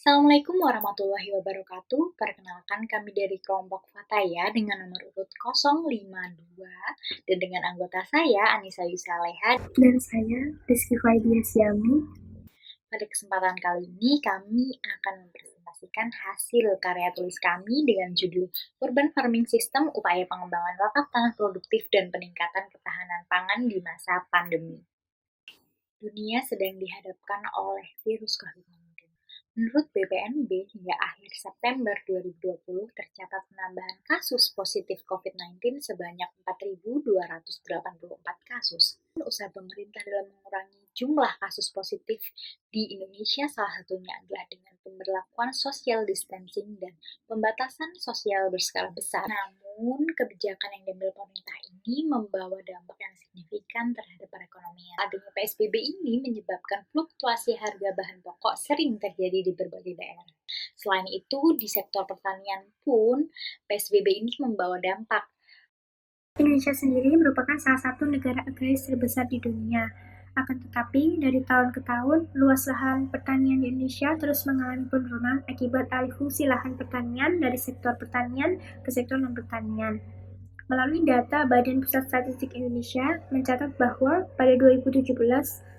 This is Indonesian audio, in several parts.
Assalamualaikum warahmatullahi wabarakatuh. Perkenalkan kami dari kelompok Fataya dengan nomor urut 052 dan dengan anggota saya Anissa Yusaleha. Dan saya, Rizky Faidia Siami. Pada kesempatan kali ini kami akan mempresentasikan hasil karya tulis kami dengan judul Urban Farming System, Upaya Pengembangan Wakaf Tanah Produktif dan Peningkatan Ketahanan Pangan di Masa Pandemi. Dunia sedang dihadapkan oleh virus COVID-19. Menurut BPNB, hingga akhir September 2020 tercatat penambahan kasus positif COVID-19 sebanyak 4.284 kasus. Usaha pemerintah dalam mengurangi jumlah kasus positif di Indonesia salah satunya adalah dengan pemberlakuan social distancing dan pembatasan sosial berskala besar. Namun, kebijakan yang diambil pemerintah ini membawa dampak yang signifikan terhadap perekonomian. Adanya PSBB ini menyebabkan fluktuasi harga bahan pokok sering terjadi di berbagai daerah. Selain itu, di sektor pertanian pun PSBB ini membawa dampak. Indonesia sendiri merupakan salah satu negara agraris terbesar di dunia. Akan tetapi, dari tahun ke tahun, luas lahan pertanian di Indonesia terus mengalami penurunan akibat alih fungsi lahan pertanian dari sektor pertanian ke sektor non-pertanian. Melalui data Badan Pusat Statistik Indonesia mencatat bahwa pada 2017,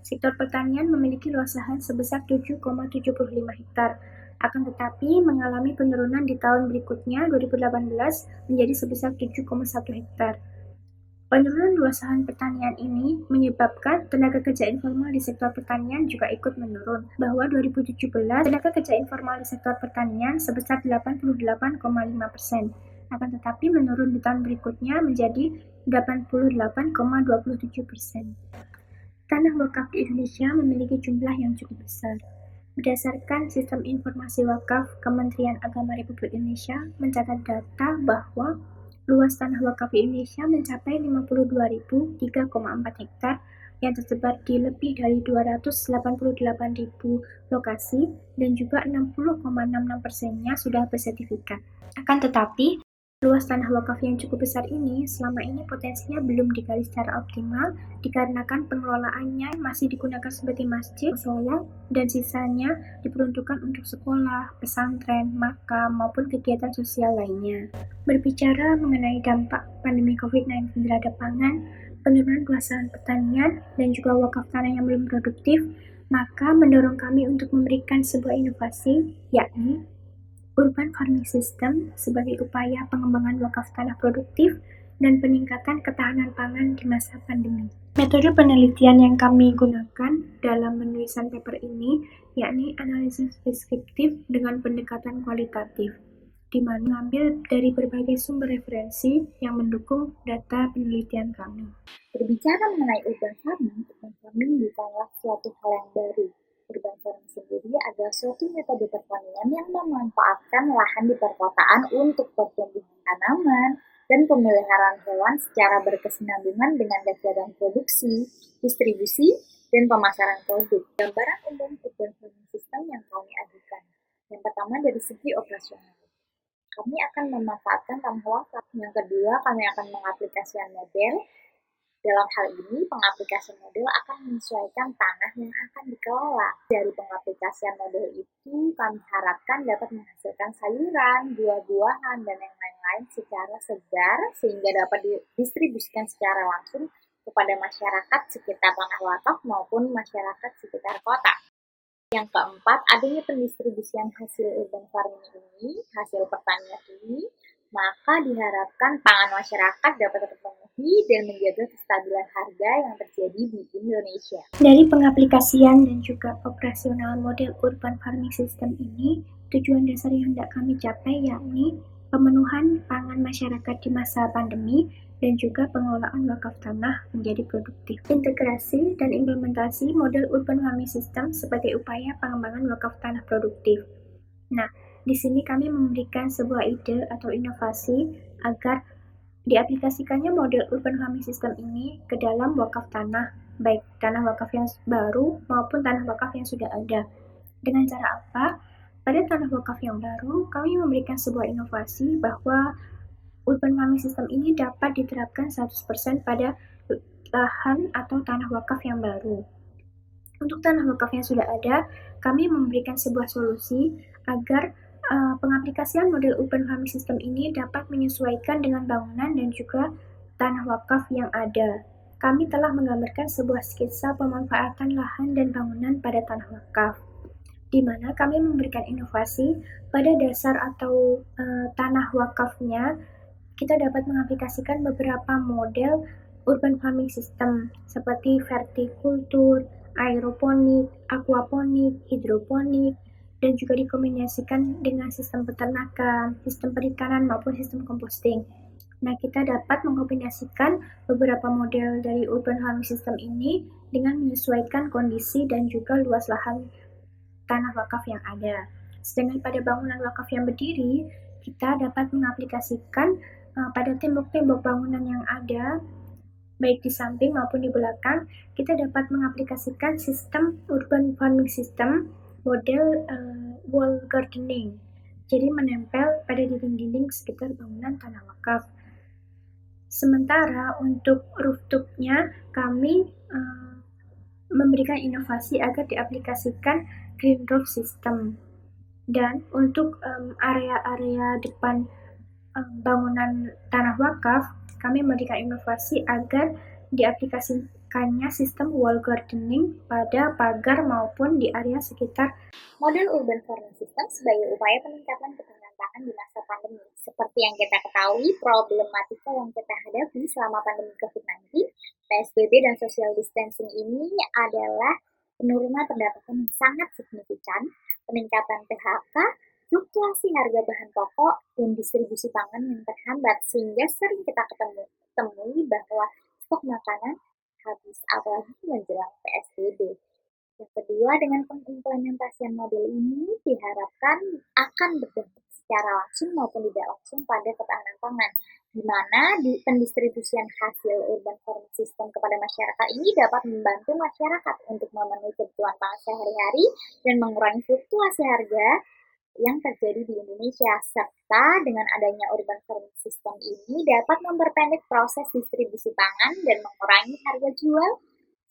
sektor pertanian memiliki luas lahan sebesar 7,75 hektar. Akan tetapi mengalami penurunan di tahun berikutnya 2018 menjadi sebesar 7,1 hektar. Penurunan luas lahan pertanian ini menyebabkan tenaga kerja informal di sektor pertanian juga ikut menurun, bahwa 2017 tenaga kerja informal di sektor pertanian sebesar 88,5%, akan tetapi menurun di tahun berikutnya menjadi 88,27%. Tanah wakaf di Indonesia memiliki jumlah yang cukup besar. Berdasarkan Sistem Informasi Wakaf Kementerian Agama Republik Indonesia mencatat data bahwa luas tanah wakaf di Indonesia mencapai 52.003,4 hektar yang tersebar di lebih dari 288.000 lokasi dan juga 60,66%-nya sudah bersertifikat. Akan tetapi, luas tanah wakaf yang cukup besar ini selama ini potensinya belum digali secara optimal dikarenakan pengelolaannya masih digunakan sebagai masjid, musola, dan sisanya diperuntukkan untuk sekolah, pesantren, makam, maupun kegiatan sosial lainnya. Berbicara mengenai dampak pandemi COVID-19 terhadap pangan, penurunan luas lahan pertanian, dan juga wakaf tanah yang belum produktif, maka mendorong kami untuk memberikan sebuah inovasi, yakni Urban Farming System sebagai upaya pengembangan wakaf tanah produktif dan peningkatan ketahanan pangan di masa pandemi. Metode penelitian yang kami gunakan dalam penulisan paper ini yakni analisis deskriptif dengan pendekatan kualitatif, di mana mengambil dari berbagai sumber referensi yang mendukung data penelitian kami. Berbicara mengenai urban farming bukanlah suatu hal yang baru. Urban farming sendiri adalah suatu metode pertanian yang memanfaatkan lahan di perkotaan untuk pertumbuhan tanaman dan pemeliharaan hewan secara berkesinambungan dengan kegiatan produksi, distribusi, dan pemasaran produk. Gambaran umum urban farming system yang kami ajukan. Yang pertama dari segi operasional. Kami akan memanfaatkan tanah wakaf. Yang kedua, kami akan mengaplikasikan model. Dalam hal ini, pengaplikasian model akan menyesuaikan tanah yang akan dikelola. Dari pengaplikasian model itu, kami harapkan dapat menghasilkan sayuran, buah-buahan, dan yang lain-lain secara segar, sehingga dapat didistribusikan secara langsung kepada masyarakat sekitar tanah wakaf maupun masyarakat sekitar kota. Yang keempat, adanya pendistribusian hasil urban farming ini, hasil pertanian ini, maka diharapkan pangan masyarakat dapat terpenuhi dan menjaga kestabilan harga yang terjadi di Indonesia. Dari pengaplikasian dan juga operasional model urban farming system ini, tujuan dasar yang hendak kami capai yakni pemenuhan pangan masyarakat di masa pandemi dan juga pengelolaan wakaf tanah menjadi produktif. Integrasi dan implementasi model urban farming system sebagai upaya pengembangan wakaf tanah produktif. Nah, di sini kami memberikan sebuah ide atau inovasi agar diaplikasikannya model urban farming system ini ke dalam wakaf tanah, baik tanah wakaf yang baru maupun tanah wakaf yang sudah ada. Dengan cara apa? Pada tanah wakaf yang baru, kami memberikan sebuah inovasi bahwa urban farming system ini dapat diterapkan 100% pada lahan atau tanah wakaf yang baru. Untuk tanah wakaf yang sudah ada, kami memberikan sebuah solusi agar pengaplikasian model urban farming system ini dapat menyesuaikan dengan bangunan dan juga tanah wakaf yang ada. Kami telah menggambarkan sebuah skitsa pemanfaatan lahan dan bangunan pada tanah wakaf, di mana kami memberikan inovasi pada dasar atau tanah wakafnya. Kita dapat mengaplikasikan beberapa model urban farming system seperti vertikultur, aeroponik, aquaponik, hidroponik, dan juga dikombinasikan dengan sistem peternakan, sistem perikanan maupun sistem composting. Nah, kita dapat mengkombinasikan beberapa model dari urban farming system ini dengan menyesuaikan kondisi dan juga luas lahan tanah wakaf yang ada. Sedangkan pada bangunan wakaf yang berdiri, kita dapat mengaplikasikan pada tembok-tembok bangunan yang ada, baik di samping maupun di belakang, kita dapat mengaplikasikan sistem urban farming system model wall gardening. Jadi menempel pada dinding-dinding sekitar bangunan tanah wakaf. Sementara untuk rooftopnya, kami memberikan inovasi agar diaplikasikan green roof system. Dan untuk area-area depan bangunan tanah wakaf, kami memberikan inovasi agar diaplikasikannya sistem wall gardening pada pagar maupun di area sekitar. Model urban farming system sebagai upaya peningkatan ketahanan pangan di masa pandemi. Seperti yang kita ketahui, problematika yang kita hadapi selama pandemi COVID-19, PSBB dan social distancing ini adalah penurunan pendapatan yang sangat signifikan, peningkatan PHK, fluktuasi harga bahan pokok, dan distribusi pangan yang terhambat, sehingga sering kita temui bahwa stok makanan habis, apalagi menjelang PSBB. Yang kedua, dengan pengimplementasian model ini diharapkan akan berdampak secara langsung maupun tidak langsung pada ketahanan pangan, di mana pendistribusian hasil urban farming system kepada masyarakat ini dapat membantu masyarakat untuk memenuhi kebutuhan pangan sehari-hari dan mengurangi fluktuasi harga yang terjadi di Indonesia, serta dengan adanya urban farming system ini dapat memperpendek proses distribusi pangan dan mengurangi harga jual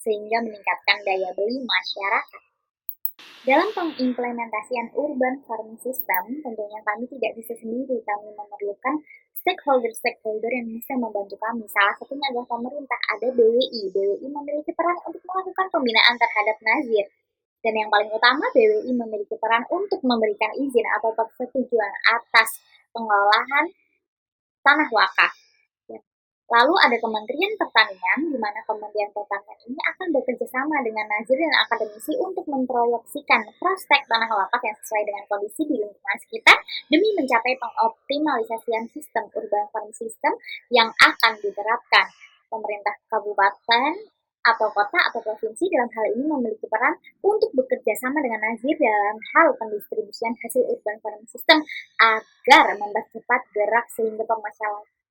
sehingga meningkatkan daya beli masyarakat. Dalam pengimplementasian urban farming system, tentunya kami tidak bisa sendiri, kami memerlukan stakeholder-stakeholder yang bisa membantu kami. Salah satunya adalah pemerintah, ada BWI. BWI memiliki peran untuk melakukan pembinaan terhadap nazir. Dan yang paling utama, BWI memiliki peran untuk memberikan izin atau persetujuan atas pengelolaan tanah wakaf. Lalu ada Kementerian Pertanian, di mana Kementerian Pertanian ini akan bekerja sama dengan nazir dan akademisi untuk memproyeksikan prospek tanah wakaf yang sesuai dengan kondisi di lingkungan sekitar demi mencapai pengoptimalisasian sistem urban farming system yang akan diterapkan. Pemerintah kabupaten atau kota atau provinsi dalam hal ini memiliki peran untuk bekerja sama dengan nazir dalam hal pendistribusian hasil urban farming system agar mempercepat gerak sehingga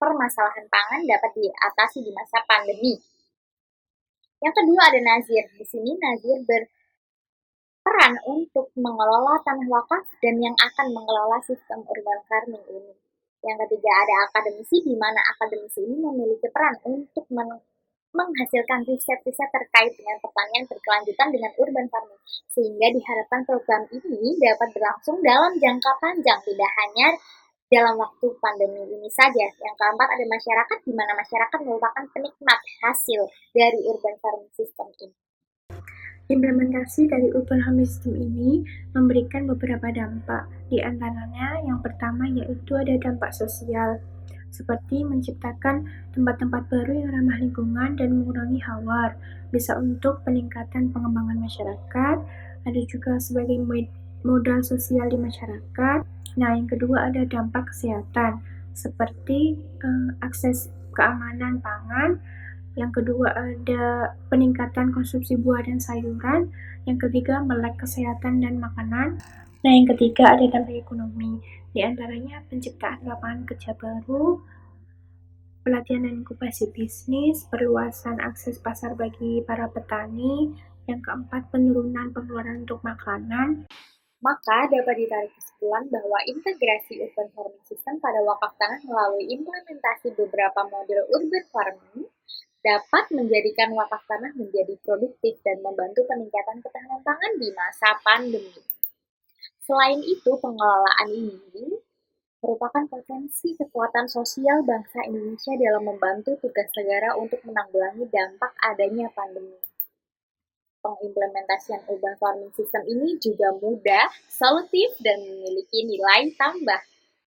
permasalahan pangan dapat diatasi di masa pandemi. Yang kedua ada nazir. Di sini nazir berperan untuk mengelola tanah wakaf dan yang akan mengelola sistem urban farming ini. Yang ketiga ada akademisi, di mana akademisi ini memiliki peran untuk menghasilkan riset-riset terkait dengan pertanian berkelanjutan dengan urban farming, sehingga diharapkan program ini dapat berlangsung dalam jangka panjang, tidak hanya dalam waktu pandemi ini saja. Yang keempat ada masyarakat, di mana masyarakat merupakan penikmat hasil dari urban farming system ini. Implementasi dari urban farming system ini memberikan beberapa dampak. Di antaranya yang pertama yaitu ada dampak sosial, seperti menciptakan tempat-tempat baru yang ramah lingkungan dan mengurangi hawar, bisa untuk peningkatan pengembangan masyarakat, ada juga sebagai modal sosial di masyarakat. Nah, yang kedua ada dampak kesehatan, seperti akses keamanan pangan. Yang kedua ada peningkatan konsumsi buah dan sayuran. Yang ketiga melek kesehatan dan makanan. Nah, yang ketiga ada dampak ekonomi, di antaranya penciptaan lapangan kerja baru, pelatihan dan inkubasi bisnis, perluasan akses pasar bagi para petani. Yang keempat, penurunan pengeluaran untuk makanan. Maka dapat ditarik kesimpulan bahwa integrasi urban farming system pada wakaf tanah melalui implementasi beberapa model urban farming dapat menjadikan wakaf tanah menjadi produktif dan membantu peningkatan ketahanan pangan di masa pandemi. Selain itu, pengelolaan ini merupakan potensi kekuatan sosial bangsa Indonesia dalam membantu tugas negara untuk menanggulangi dampak adanya pandemi. Pengimplementasian urban farming system ini juga mudah, solutif, dan memiliki nilai tambah.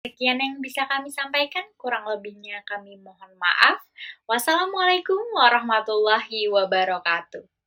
Sekian yang bisa kami sampaikan, kurang lebihnya kami mohon maaf. Wassalamualaikum warahmatullahi wabarakatuh.